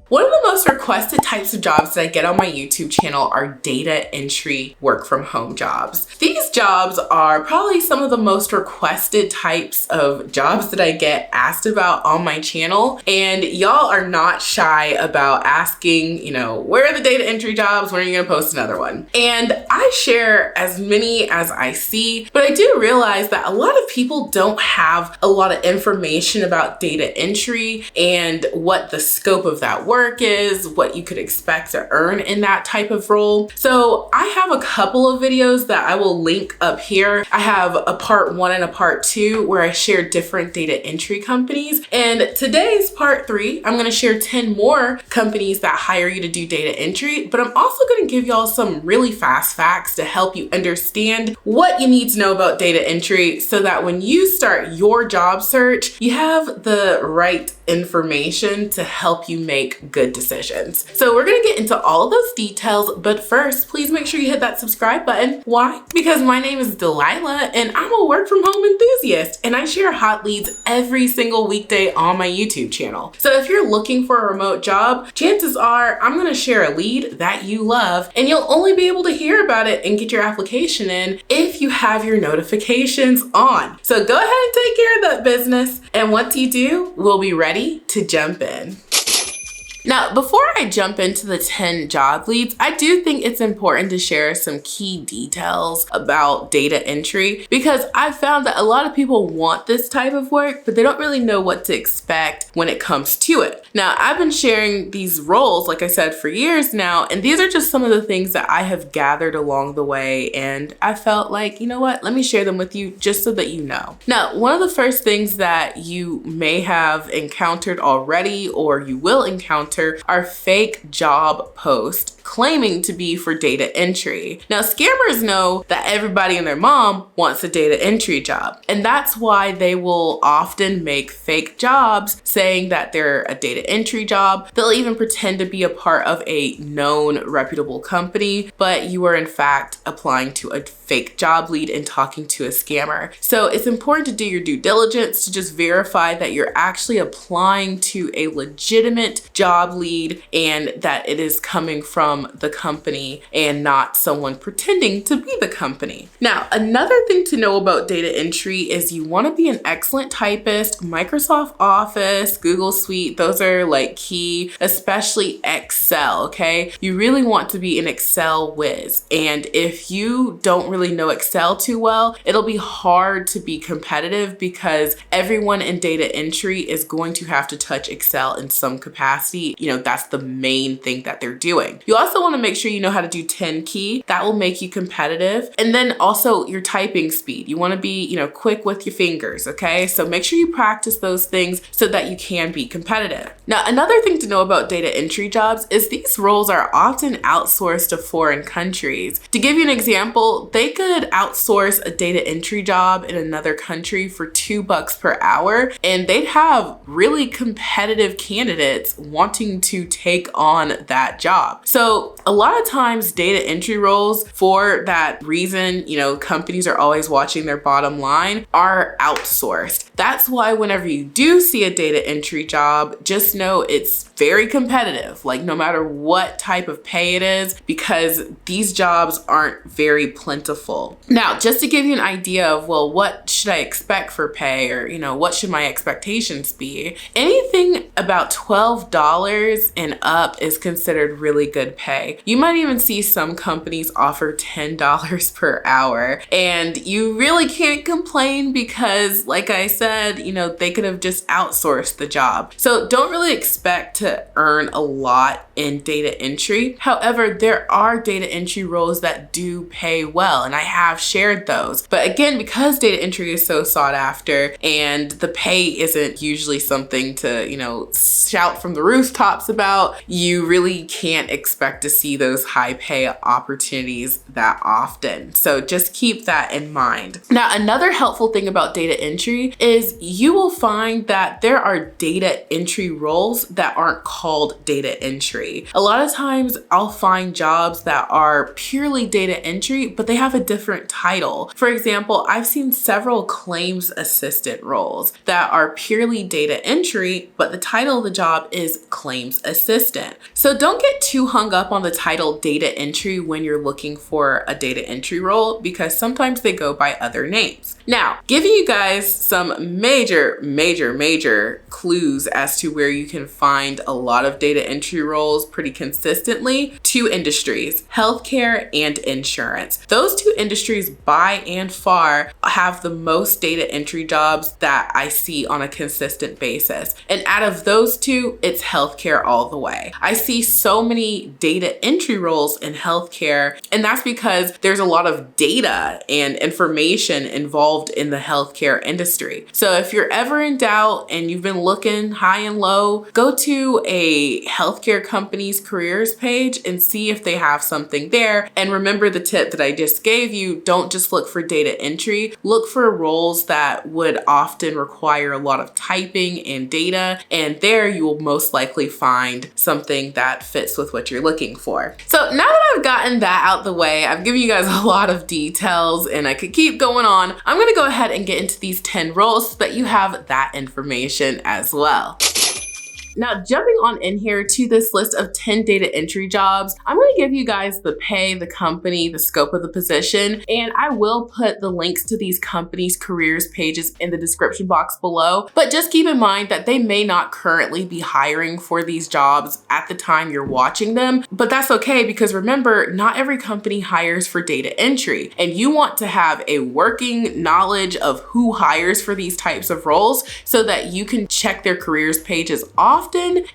One of the most requested types of jobs that I get on my YouTube channel are data entry work from home jobs. These jobs are probably some of the most requested types of jobs that I get asked about on my channel, and y'all are not shy about asking, where are the data entry jobs? When are you gonna post another one? And I share as many as I see, but I do realize that a lot of people don't have a lot of information about data entry and what the scope of that work is, what you could expect to earn in that type of role. So I have a couple of videos that I will link up here. I have a part 1 and a part 2 where I share different data entry companies. And today's part 3, I'm gonna share 10 more companies that hire you to do data entry, but I'm also gonna give y'all some really fast facts to help you understand what you need to know about data entry so that when you start your job search, you have the right information to help you make good decisions. So we're gonna get into all of those details, but first, please make sure you hit that subscribe button. Why? Because my name is Delilah and I'm a work from home enthusiast and I share hot leads every single weekday on my YouTube channel. So if you're looking for a remote job, chances are I'm gonna share a lead that you love and you'll only be able to hear about it and get your application in if you have your notifications on. So go ahead and take care of that business. And once you do, we'll be ready to jump in. Now, before I jump into the 10 job leads, I do think it's important to share some key details about data entry because I found that a lot of people want this type of work, but they don't really know what to expect when it comes to it. Now, I've been sharing these roles, like I said, for years now, and these are just some of the things that I have gathered along the way, and I felt like, you know what, let me share them with you just so that you know. Now, one of the first things that you may have encountered already or you will encounter are fake job posts claiming to be for data entry. Now, scammers know that everybody and their mom wants a data entry job, and that's why they will often make fake jobs saying that they're a data entry job. They'll even pretend to be a part of a known reputable company, but you are in fact applying to a fake job lead and talking to a scammer. So it's important to do your due diligence to just verify that you're actually applying to a legitimate job lead and that it is coming from the company and not someone pretending to be the company. Now, another thing to know about data entry is you want to be an excellent typist. Microsoft Office, Google Suite, those are like key, especially Excel, okay? You really want to be an Excel whiz. And if you don't really know Excel too well, it'll be hard to be competitive because everyone in data entry is going to have to touch Excel in some capacity. That's the main thing that they're doing. You also want to make sure you know how to do 10 key. That will make you competitive. And then also your typing speed. You want to be, quick with your fingers, okay? So make sure you practice those things so that you can be competitive. Now, another thing to know about data entry jobs is these roles are often outsourced to foreign countries. To give you an example, they could outsource a data entry job in another country for $2 per hour, and they'd have really competitive candidates wanting to take on that job. So a lot of times data entry roles, for that reason, companies are always watching their bottom line, are outsourced. That's why whenever you do see a data entry job, just know it's very competitive, like no matter what type of pay it is, because these jobs aren't very plentiful. Now, just to give you an idea of, well, what should I expect for pay, or, what should my expectations be? Anything about $12 and up is considered really good pay. You might even see some companies offer $10 per hour, and you really can't complain because, like I said, they could have just outsourced the job. So don't really expect to earn a lot in data entry. However, there are data entry roles that do pay well, and I have shared those. But again, because data entry is so sought after and the pay isn't usually something to, shout from the rooftops about, you really can't expect to see those high pay opportunities that often. So just keep that in mind. Now, another helpful thing about data entry is is you will find that there are data entry roles that aren't called data entry. A lot of times I'll find jobs that are purely data entry, but they have a different title. For example, I've seen several claims assistant roles that are purely data entry, but the title of the job is claims assistant. So don't get too hung up on the title data entry when you're looking for a data entry role, because sometimes they go by other names. Now, giving you guys some major clues as to where you can find a lot of data entry roles pretty consistently. Two industries, healthcare and insurance. Those two industries by and far have the most data entry jobs that I see on a consistent basis. And out of those two, it's healthcare all the way. I see so many data entry roles in healthcare, and that's because there's a lot of data and information involved in the healthcare industry. So if you're ever in doubt and you've been looking high and low, go to a healthcare company's careers page and see if they have something there. And remember the tip that I just gave you, don't just look for data entry, look for roles that would often require a lot of typing and data, and there you will most likely find something that fits with what you're looking for. So now that I've gotten that out the way, I've given you guys a lot of details and I could keep going on. I'm gonna go ahead and get into these 10 roles so that you have that information as well. Now, jumping on in here to this list of 10 data entry jobs, I'm going to give you guys the pay, the company, the scope of the position, and I will put the links to these companies' careers pages in the description box below. But just keep in mind that they may not currently be hiring for these jobs at the time you're watching them, but that's okay, because remember, not every company hires for data entry, and you want to have a working knowledge of who hires for these types of roles so that you can check their careers pages often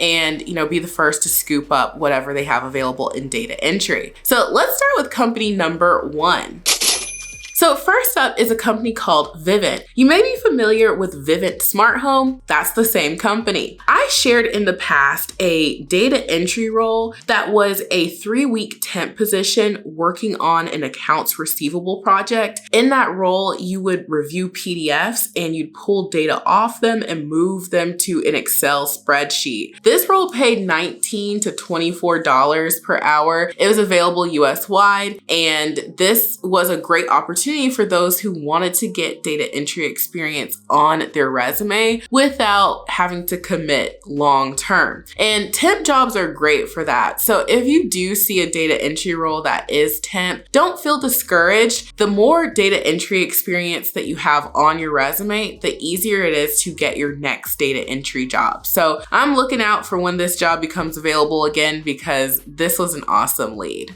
and be the first to scoop up whatever they have available in data entry. So let's start with company number 1. So first up is a company called VIVINT. You may be familiar with VIVINT Smart Home. That's the same company. I shared in the past a data entry role that was a 3-week temp position working on an accounts receivable project. In that role, you would review PDFs and you'd pull data off them and move them to an Excel spreadsheet. This role paid $19 to $24 per hour. It was available US-wide, and this was a great opportunity for those who wanted to get data entry experience on their resume without having to commit long term. And temp jobs are great for that. So if you do see a data entry role that is temp, don't feel discouraged. The more data entry experience that you have on your resume, the easier it is to get your next data entry job. So I'm looking out for when this job becomes available again, because this was an awesome lead.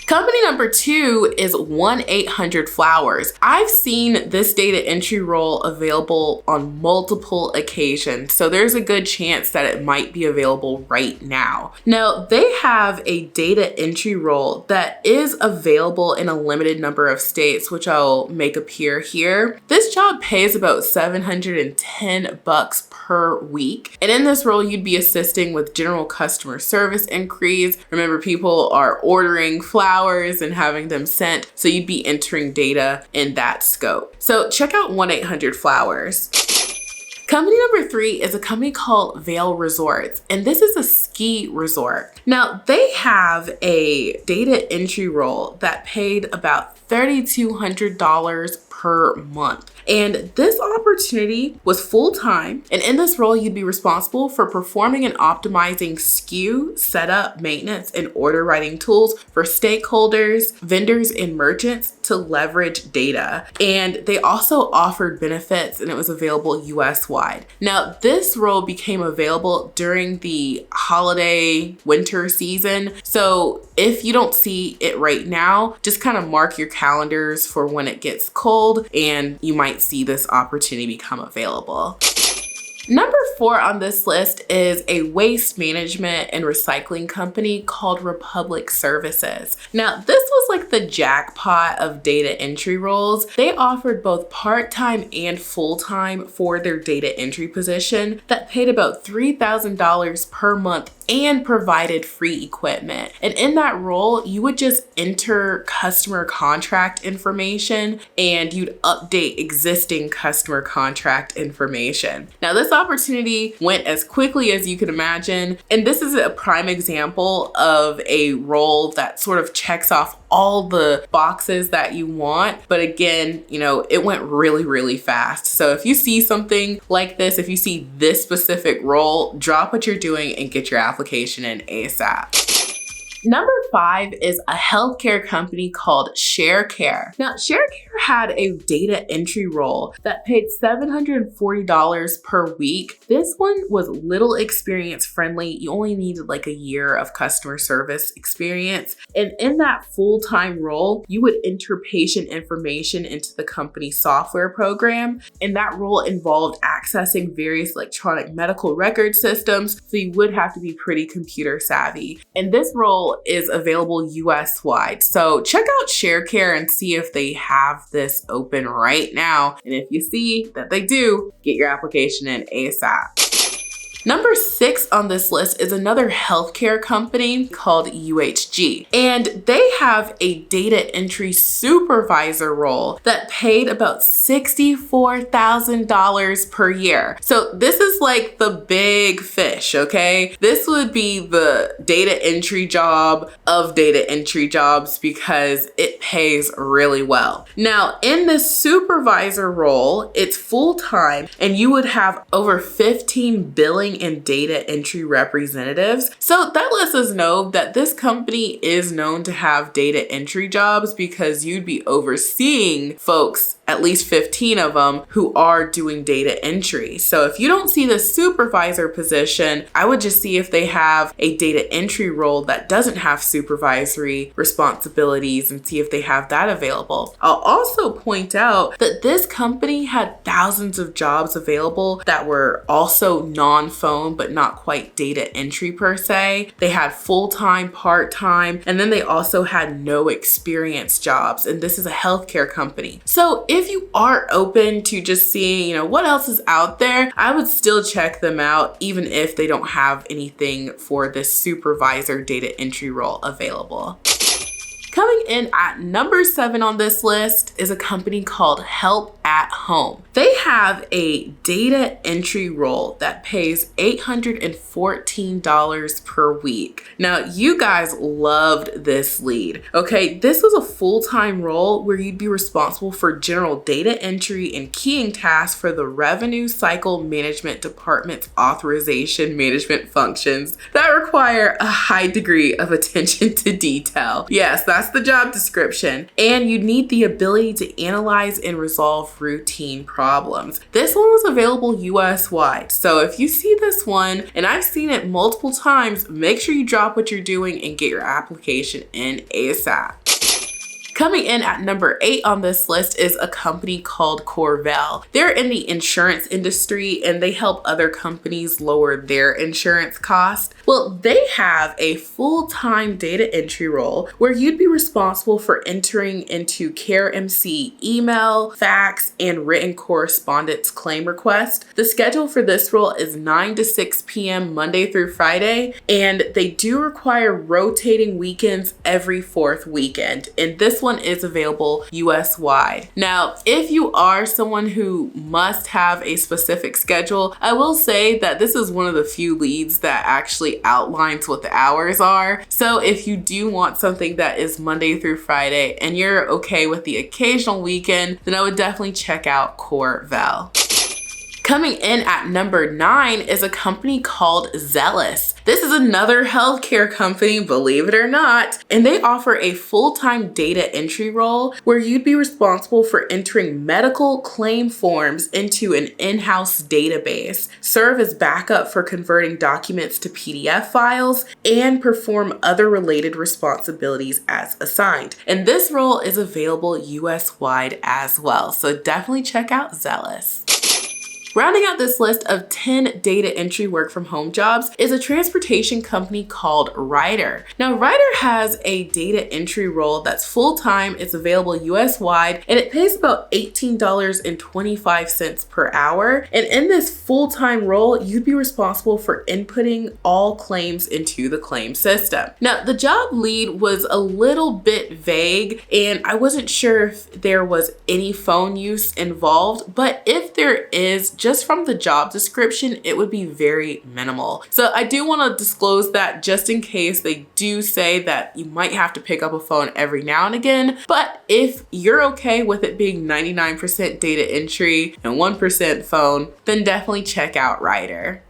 Company number 2 is 1-800-Flowers. I've seen this data entry role available on multiple occasions, so there's a good chance that it might be available right now. Now, they have a data entry role that is available in a limited number of states, which I'll make appear here. This job pays about $710 per week. And in this role, you'd be assisting with general customer service inquiries. Remember, people are ordering flowers and having them sent, so you'd be entering data in that scope. So check out 1-800-Flowers. Company number 3 is a company called VAIL Resorts, and this is a ski resort. Now, they have a data entry role that paid about $3,200 per month. And this opportunity was full-time, and in this role, you'd be responsible for performing and optimizing SKU, setup, maintenance, and order writing tools for stakeholders, vendors, and merchants to leverage data. And they also offered benefits, and it was available US-wide. Now, this role became available during the holiday winter season. So if you don't see it right now, just kind of mark your calendars for when it gets cold, and you might see this opportunity become available. Number 4 on this list is a waste management and recycling company called Republic Services. Now, this was like the jackpot of data entry roles. They offered both part-time and full-time for their data entry position that paid about $3,000 per month and provided free equipment. And in that role, you would just enter customer contract information and you'd update existing customer contract information. Now, this opportunity went as quickly as you can imagine, and this is a prime example of a role that sort of checks off all the boxes that you want. But again, you know, it went really, really fast. So if you see something like this, if you see this specific role, drop what you're doing and get your application in ASAP. Number 5 is a healthcare company called SHARECARE. Now, SHARECARE had a data entry role that paid $740 per week. This one was little experience friendly. You only needed like a year of customer service experience. And in that full-time role, you would enter patient information into the company software program. And that role involved accessing various electronic medical record systems. So you would have to be pretty computer savvy. And this role is available US-wide. So check out SHARECARE and see if they have this open right now. And if you see that they do, get your application in ASAP. Number 6 on this list is another healthcare company called UHG, and they have a data entry supervisor role that paid about $64,000 per year. So this is like the big fish, okay? This would be the data entry job of data entry jobs because it pays really well. Now, in this supervisor role, it's full-time and you would have over 15 billing and data entry representatives. So that lets us know that this company is known to have data entry jobs because you'd be overseeing folks, at least 15 of them, who are doing data entry. So if you don't see the supervisor position, I would just see if they have a data entry role that doesn't have supervisory responsibilities and see if they have that available. I'll also point out that this company had thousands of jobs available that were also non-phone but not quite data entry per se. They had full-time, part-time, and then they also had no experience jobs. And this is a healthcare company. So if you are open to just seeing, you know, what else is out there, I would still check them out even if they don't have anything for this supervisor data entry role available. Coming in at number 7 on this list is a company called Help at Home. They have a data entry role that pays $814 per week. Now, you guys loved this lead, okay? This was a full-time role where you'd be responsible for general data entry and keying tasks for the Revenue Cycle Management Department's authorization management functions that require a high degree of attention to detail. Yes, that's the job description. And you need the ability to analyze and resolve routine problems. This one was available US-wide. So if you see this one, and I've seen it multiple times, make sure you drop what you're doing and get your application in ASAP. Coming in at number 8 on this list is a company called CORVEL. They're in the insurance industry and they help other companies lower their insurance costs. Well, they have a full-time data entry role where you'd be responsible for entering into CareMC email, fax, and written correspondence claim request. The schedule for this role is 9 to 6 p.m. Monday through Friday, and they do require rotating weekends every 4th weekend. And this one is available US-wide. Now, if you are someone who must have a specific schedule, I will say that this is one of the few leads that actually outlines what the hours are. So if you do want something that is Monday through Friday and you're okay with the occasional weekend, then I would definitely check out CORVEL. Coming in at number 9 is a company called ZELIS. This is another healthcare company, believe it or not, and they offer a full-time data entry role where you'd be responsible for entering medical claim forms into an in-house database, serve as backup for converting documents to PDF files, and perform other related responsibilities as assigned. And this role is available US-wide as well, so definitely check out ZELIS. Rounding out this list of 10 data entry work from home jobs is a transportation company called RYDER. Now, RYDER has a data entry role that's full-time, it's available US-wide, and it pays about $18.25 per hour. And in this full-time role, you'd be responsible for inputting all claims into the claim system. Now, the job lead was a little bit vague, and I wasn't sure if there was any phone use involved, but if there is, just from the job description, it would be very minimal. So I do want to disclose that just in case they do say that you might have to pick up a phone every now and again. But if you're okay with it being 99% data entry and 1% phone, then definitely check out RYDER.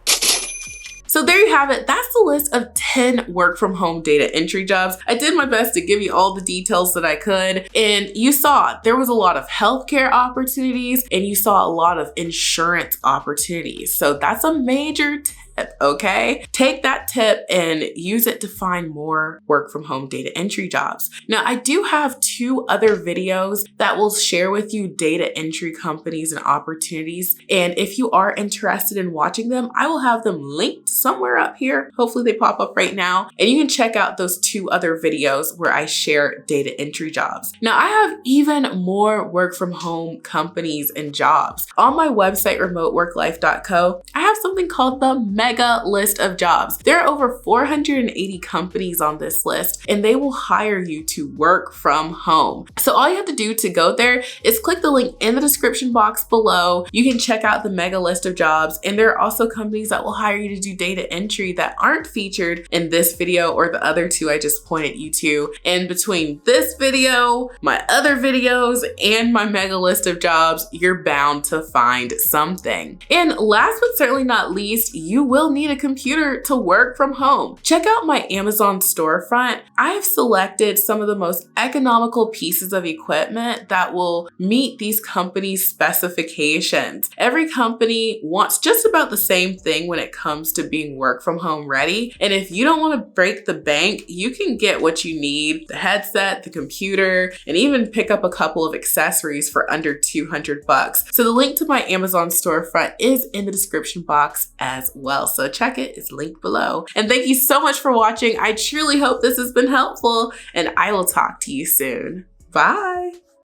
So there you have it. That's the list of 10 work from home data entry jobs. I did my best to give you all the details that I could. And you saw there was a lot of healthcare opportunities and you saw a lot of insurance opportunities. So that's a major tip, okay? Take that tip and use it to find more work from home data entry jobs. Now, I do have 2 other videos that will share with you data entry companies and opportunities. And if you are interested in watching them, I will have them linked somewhere up here. Hopefully they pop up right now. And you can check out those 2 other videos where I share data entry jobs. Now, I have even more work from home companies and jobs. On my website, remoteworklife.co, I have something called the mega list of jobs. There are over 480 companies on this list, and they will hire you to work from home. So all you have to do to go there is click the link in the description box below. You can check out the mega list of jobs, and there are also companies that will hire you to do data entry that aren't featured in this video or the other 2 I just pointed you to. And between this video, my other videos, and my mega list of jobs, you're bound to find something. And last but certainly not least, you will need a computer to work from home. Check out my Amazon storefront. I've selected some of the most economical pieces of equipment that will meet these companies' specifications. Every company wants just about the same thing when it comes to being work from home ready. And if you don't want to break the bank, you can get what you need: the headset, the computer, and even pick up a couple of accessories for under $200. So the link to my Amazon storefront is in the description box as well. So check it, it's linked below. And thank you so much for watching. I truly hope this has been helpful, and I will talk to you soon. Bye.